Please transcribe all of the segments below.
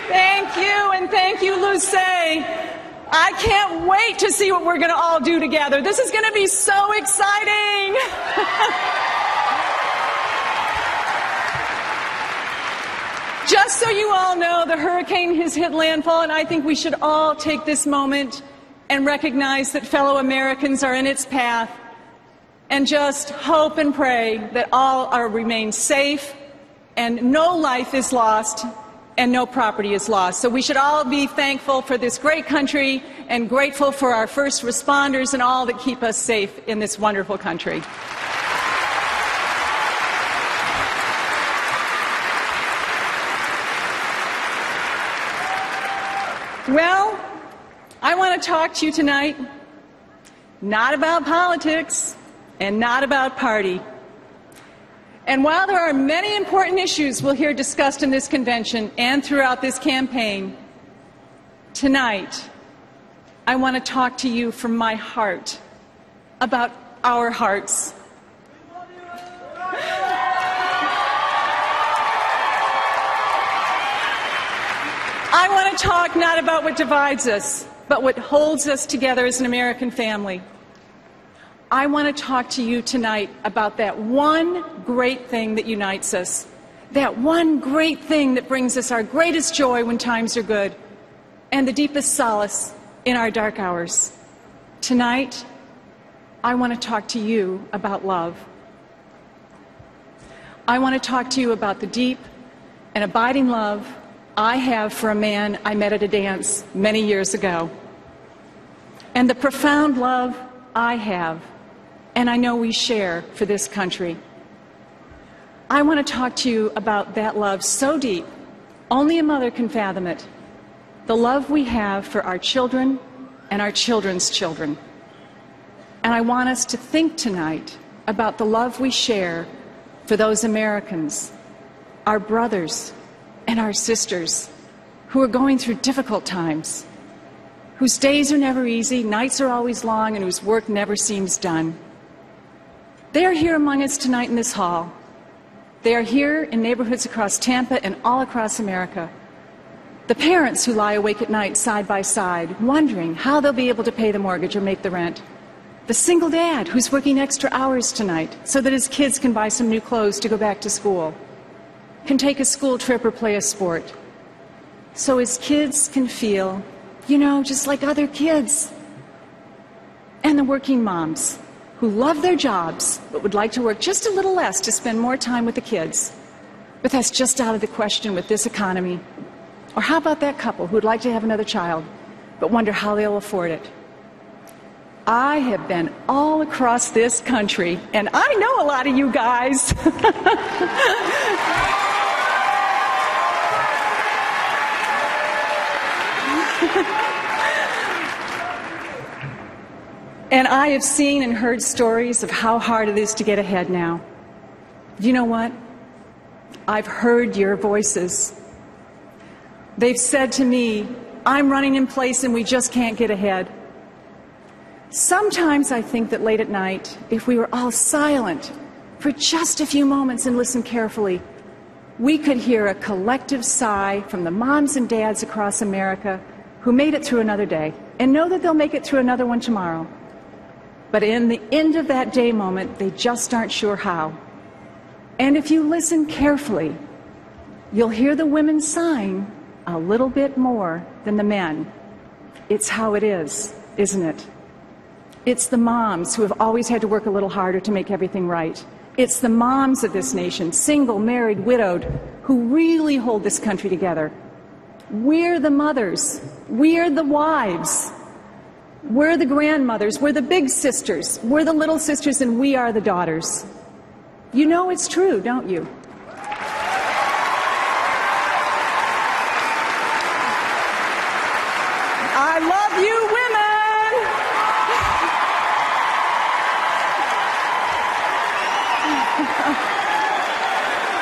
Thank you, and thank you, Luce. I can't wait to see what we're going to all do together. This is going to be so exciting. Just so you all know, the hurricane has hit landfall, and I think we should all take this moment and recognize that fellow Americans are in its path, and just hope and pray that all remain safe and no life is lost and no property is lost. So we should all be thankful for this great country and grateful for our first responders and all that keep us safe in this wonderful country. Well, I want to talk to you tonight not about politics and not about party. And while there are many important issues we'll hear discussed in this convention and throughout this campaign, tonight I want to talk to you from my heart about our hearts. I want to talk not about what divides us, but what holds us together as an American family. I want to talk to you tonight about that one great thing that unites us, that one great thing that brings us our greatest joy when times are good, and the deepest solace in our dark hours. Tonight, I want to talk to you about love. I want to talk to you about the deep and abiding love I have for a man I met at a dance many years ago, and the profound love I have and I know we share for this country. I want to talk to you about that love so deep, only a mother can fathom it, the love we have for our children and our children's children. And I want us to think tonight about the love we share for those Americans, our brothers and our sisters who are going through difficult times, whose days are never easy, nights are always long, and whose work never seems done. They are here among us tonight in this hall. They are here in neighborhoods across Tampa and all across America. The parents who lie awake at night side by side, wondering how they'll be able to pay the mortgage or make the rent. The single dad who's working extra hours tonight so that his kids can buy some new clothes to go back to school, can take a school trip or play a sport, so his kids can feel, you know, just like other kids. And the working moms who love their jobs but would like to work just a little less to spend more time with the kids. But that's just out of the question with this economy. Or how about that couple who would like to have another child but wonder how they'll afford it? I have been all across this country, and I know a lot of you guys. And I have seen and heard stories of how hard it is to get ahead now. You know what? I've heard your voices. They've said to me, I'm running in place and we just can't get ahead. Sometimes I think that late at night, if we were all silent for just a few moments and listened carefully, we could hear a collective sigh from the moms and dads across America who made it through another day and know that they'll make it through another one tomorrow. But in the end of that day moment, they just aren't sure how. And if you listen carefully, you'll hear the women sighing a little bit more than the men. It's how it is, isn't it? It's the moms who have always had to work a little harder to make everything right. It's the moms of this nation, single, married, widowed, who really hold this country together. We're the mothers. We're the wives. We're the grandmothers. We're the big sisters. We're the little sisters, and we are the daughters. You know it's true, don't you? I love you, women!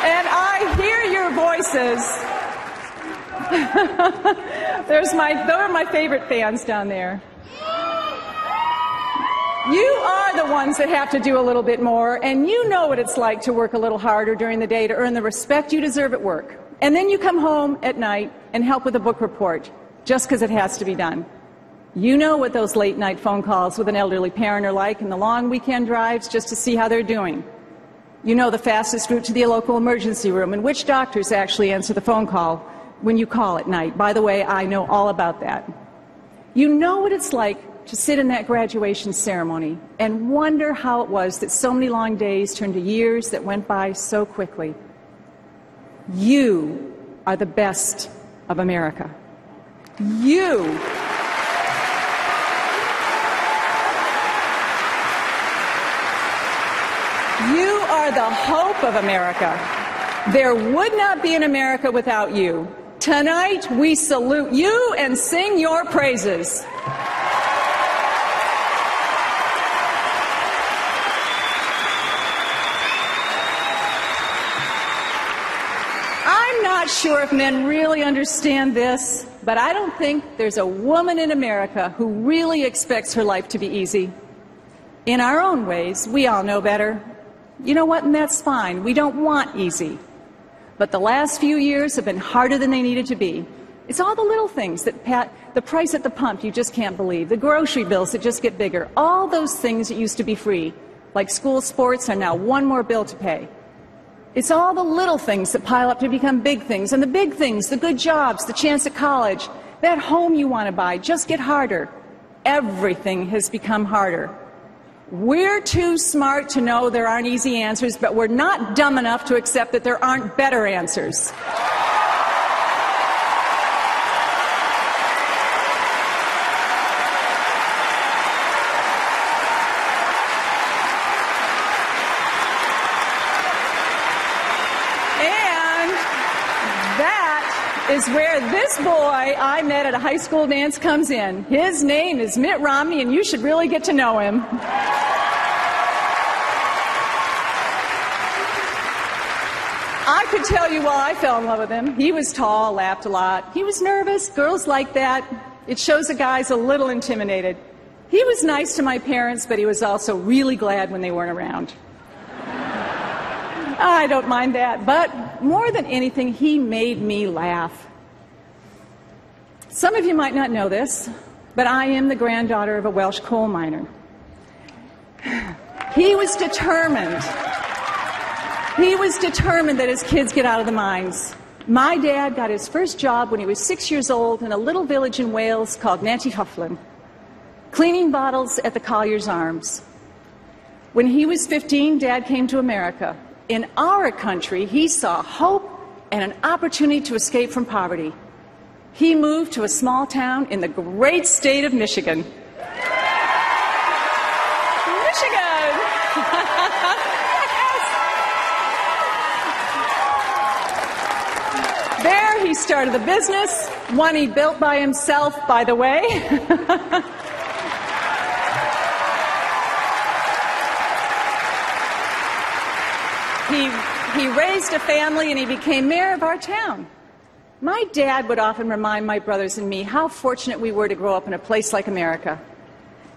And I hear your voices. Those are my favorite fans down there. You are the ones that have to do a little bit more, and you know what it's like to work a little harder during the day to earn the respect you deserve at work. And then you come home at night and help with a book report, just because it has to be done. You know what those late-night phone calls with an elderly parent are like, and the long weekend drives just to see how they're doing. You know the fastest route to the local emergency room and which doctors actually answer the phone call when you call at night. By the way, I know all about that. You know what it's like to sit in that graduation ceremony and wonder how it was that so many long days turned to years that went by so quickly. You are the best of America. You are the hope of America. There would not be an America without you. Tonight, we salute you and sing your praises. I'm not sure if men really understand this, but I don't think there's a woman in America who really expects her life to be easy. In our own ways, we all know better. You know what, and that's fine. We don't want easy. But the last few years have been harder than they needed to be. It's all the little things that the price at the pump you just can't believe, the grocery bills that just get bigger, all those things that used to be free, like school sports, are now one more bill to pay. It's all the little things that pile up to become big things, and the big things, the good jobs, the chance at college, that home you want to buy, just get harder. Everything has become harder. We're too smart to know there aren't easy answers, but we're not dumb enough to accept that there aren't better answers. And that is where this boy I met at a high school dance comes in. His name is Mitt Romney, and you should really get to know him. I could tell you why I fell in love with him. He was tall, laughed a lot. He was nervous. Girls like that. It shows a guy's a little intimidated. He was nice to my parents, but he was also really glad when they weren't around. I don't mind that, but more than anything, he made me laugh. Some of you might not know this, but I am the granddaughter of a Welsh coal miner. He was determined that his kids get out of the mines. My dad got his first job when he was 6 years old in a little village in Wales called Nantyhuflin, cleaning bottles at the Collier's Arms. When he was 15, Dad came to America. In our country, he saw hope and an opportunity to escape from poverty. He moved to a small town in the great state of Michigan. Michigan! There he started a business, one he built by himself, by the way. He raised a family and he became mayor of our town. My dad would often remind my brothers and me how fortunate we were to grow up in a place like America.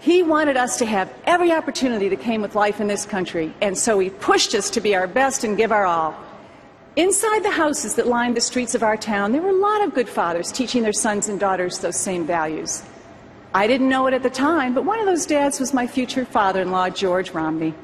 He wanted us to have every opportunity that came with life in this country, and so he pushed us to be our best and give our all. Inside the houses that lined the streets of our town, there were a lot of good fathers teaching their sons and daughters those same values. I didn't know it at the time, but one of those dads was my future father-in-law, George Romney.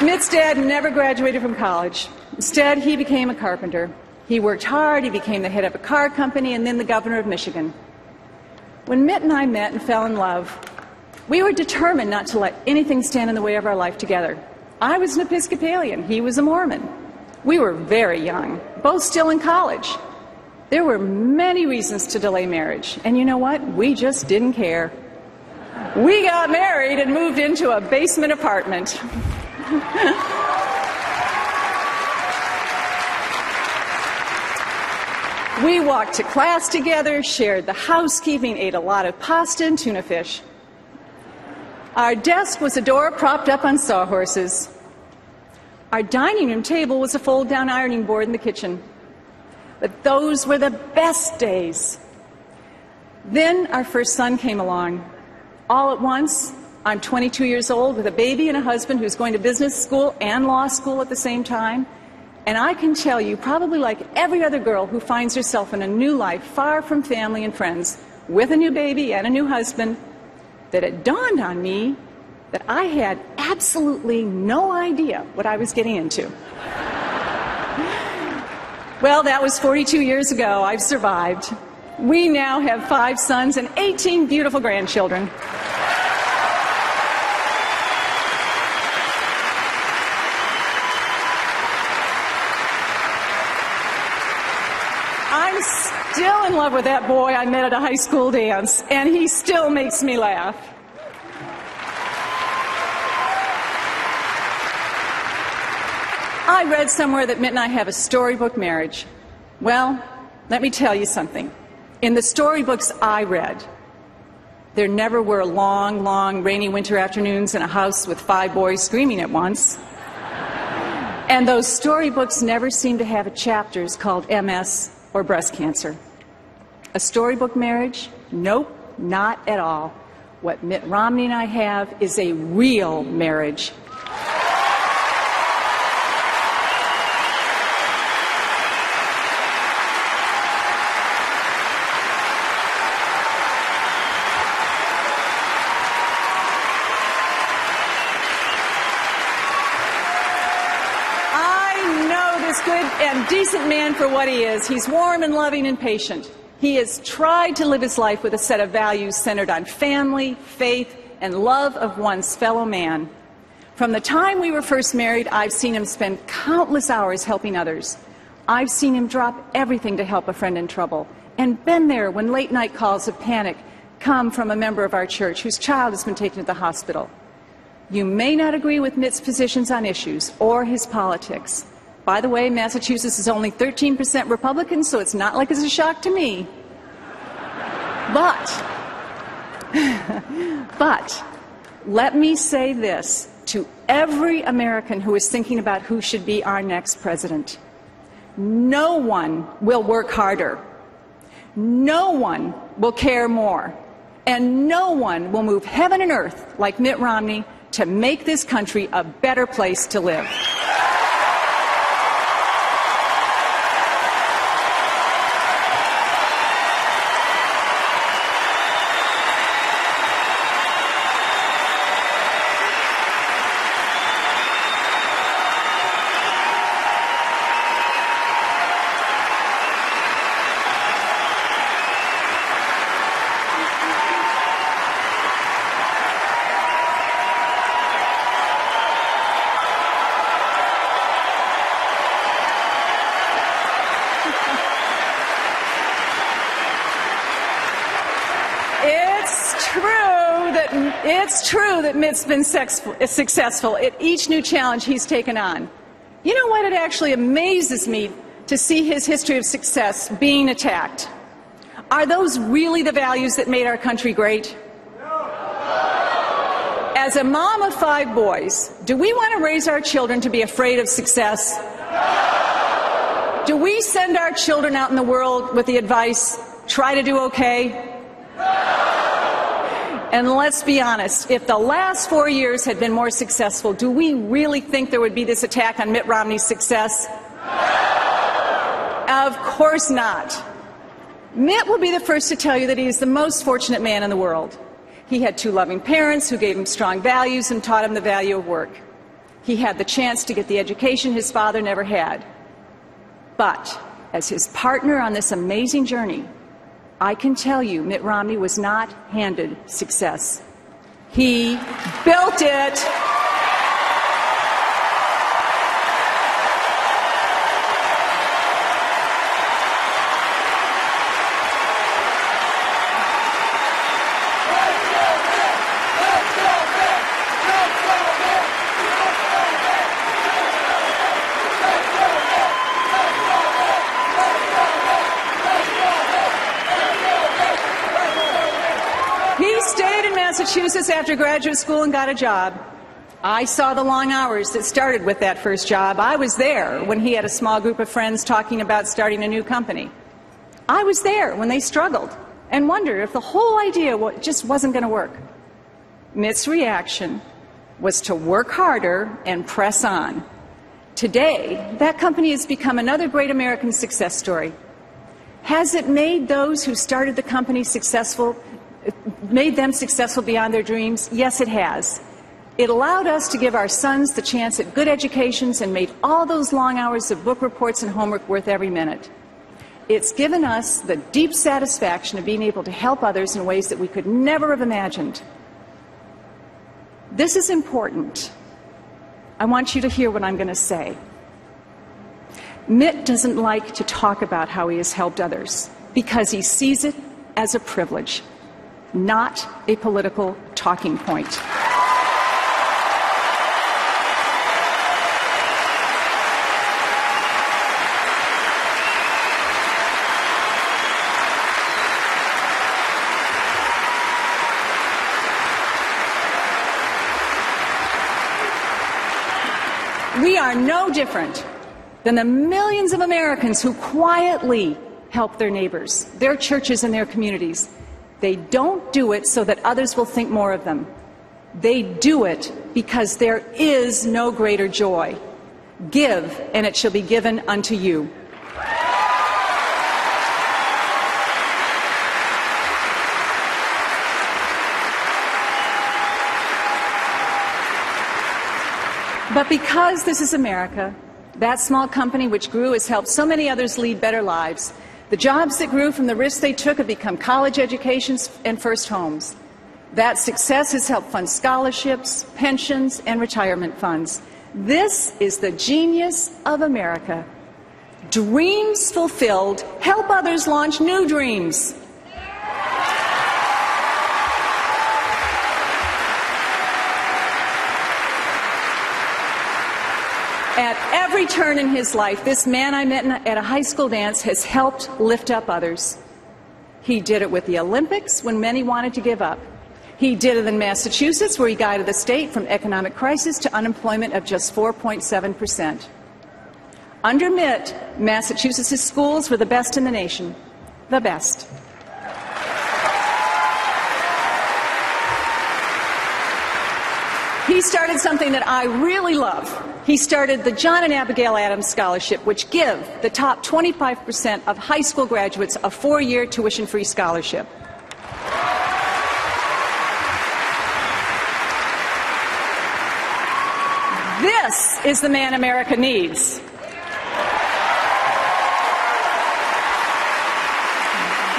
Mitt's dad never graduated from college. Instead, he became a carpenter. He worked hard, he became the head of a car company, and then the governor of Michigan. When Mitt and I met and fell in love, we were determined not to let anything stand in the way of our life together. I was an Episcopalian, he was a Mormon. We were very young, both still in college. There were many reasons to delay marriage, and you know what? We just didn't care. We got married and moved into a basement apartment. We walked to class together, shared the housekeeping, ate a lot of pasta and tuna fish. Our desk was a door propped up on sawhorses. Our dining room table was a fold-down ironing board in the kitchen. But those were the best days. Then our first son came along. All at once, I'm 22 years old with a baby and a husband who's going to business school and law school at the same time. And I can tell you, probably like every other girl who finds herself in a new life, far from family and friends, with a new baby and a new husband, that it dawned on me that I had absolutely no idea what I was getting into. Well, that was 42 years ago. I've survived. We now have 5 sons and 18 beautiful grandchildren. I'm still in love with that boy I met at a high school dance, and he still makes me laugh. I read somewhere that Mitt and I have a storybook marriage. Well, let me tell you something. In the storybooks I read, there never were long, long rainy winter afternoons in a house with 5 boys screaming at once. And those storybooks never seem to have chapters called MS or breast cancer. A storybook marriage? Nope, not at all. What Mitt Romney and I have is a real marriage. Good and decent man for what he is. He's warm and loving and patient. He has tried to live his life with a set of values centered on family, faith, and love of one's fellow man. From the time we were first married, I've seen him spend countless hours helping others. I've seen him drop everything to help a friend in trouble, and been there when late night calls of panic come from a member of our church whose child has been taken to the hospital. You may not agree with Mitt's positions on issues or his politics. By the way, Massachusetts is only 13% Republican, so it's not like it's a shock to me. But let me say this to every American who is thinking about who should be our next president. No one will work harder. No one will care more. And no one will move heaven and earth like Mitt Romney to make this country a better place to live. It's true that Mitt's been successful at each new challenge he's taken on. You know what? It actually amazes me to see his history of success being attacked. Are those really the values that made our country great? As a mom of 5 boys, do we want to raise our children to be afraid of success? Do we send our children out in the world with the advice, try to do okay? And let's be honest, if the last 4 years had been more successful, do we really think there would be this attack on Mitt Romney's success? Of course not. Mitt will be the first to tell you that he is the most fortunate man in the world. He had 2 loving parents who gave him strong values and taught him the value of work. He had the chance to get the education his father never had. But as his partner on this amazing journey, I can tell you Mitt Romney was not handed success. He built it. Massachusetts after graduate school and got a job. I saw the long hours that started with that first job. I was there when he had a small group of friends talking about starting a new company. I was there when they struggled and wondered if the whole idea just wasn't going to work. Mitt's reaction was to work harder and press on. Today, that company has become another great American success story. Has it made those who started the company successful, made them successful beyond their dreams? Yes, it has. It allowed us to give our sons the chance at good educations and made all those long hours of book reports and homework worth every minute. It's given us the deep satisfaction of being able to help others in ways that we could never have imagined. This is important. I want you to hear what I'm going to say. Mitt doesn't like to talk about how he has helped others because he sees it as a privilege, not a political talking point. We are no different than the millions of Americans who quietly help their neighbors, their churches, and their communities. They don't do it so that others will think more of them. They do it because there is no greater joy. Give, and it shall be given unto you. But because this is America, that small company which grew has helped so many others lead better lives. The jobs that grew from the risks they took have become college educations and first homes. That success has helped fund scholarships, pensions, and retirement funds. This is the genius of America. Dreams fulfilled help others launch new dreams. At every turn in his life, this man I met at a high school dance has helped lift up others. He did it with the Olympics when many wanted to give up. He did it in Massachusetts, where he guided the state from economic crisis to unemployment of just 4.7%. Under Mitt, Massachusetts' schools were the best in the nation. The best. He started something that I really love. He started the John and Abigail Adams Scholarship, which give the top 25% of high school graduates a 4-year tuition-free scholarship. This is the man America needs.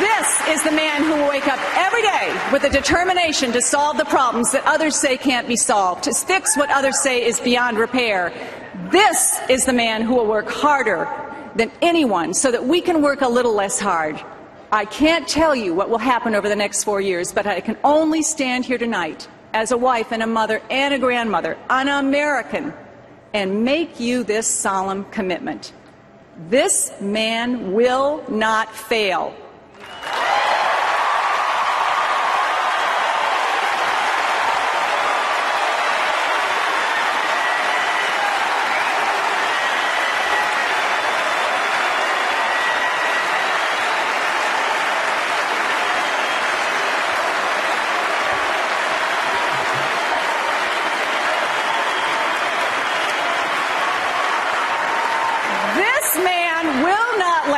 This is the man who will wake up every day with a determination to solve the problems that others say can't be solved, to fix what others say is beyond repair. This is the man who will work harder than anyone so that we can work a little less hard. I can't tell you what will happen over the next 4 years, but I can only stand here tonight as a wife and a mother and a grandmother, an American, and make you this solemn commitment. This man will not fail.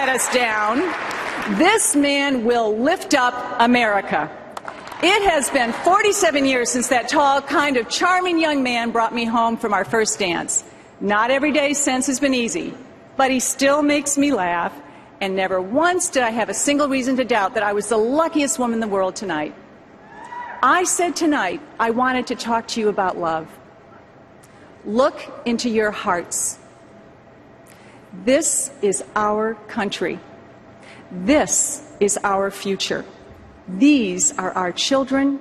Us down. This man will lift up America. It has been 47 years since that tall, kind of charming young man brought me home from our first dance. Not every day since has been easy, but he still makes me laugh, and never once did I have a single reason to doubt that I was the luckiest woman in the world tonight. I said tonight I wanted to talk to you about love. Look into your hearts. This is our country. This is our future. These are our children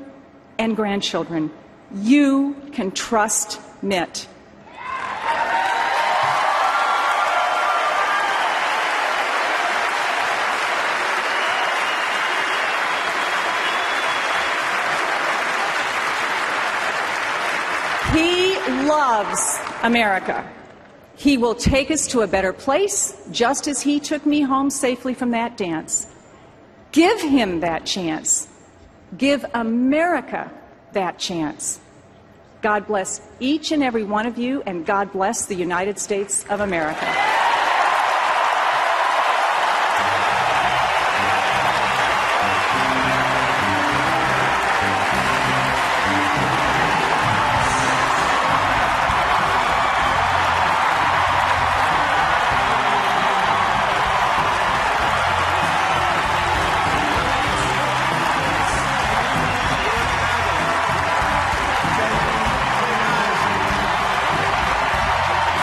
and grandchildren. You can trust Mitt. He loves America. He will take us to a better place, just as he took me home safely from that dance. Give him that chance. Give America that chance. God bless each and every one of you, and God bless the United States of America.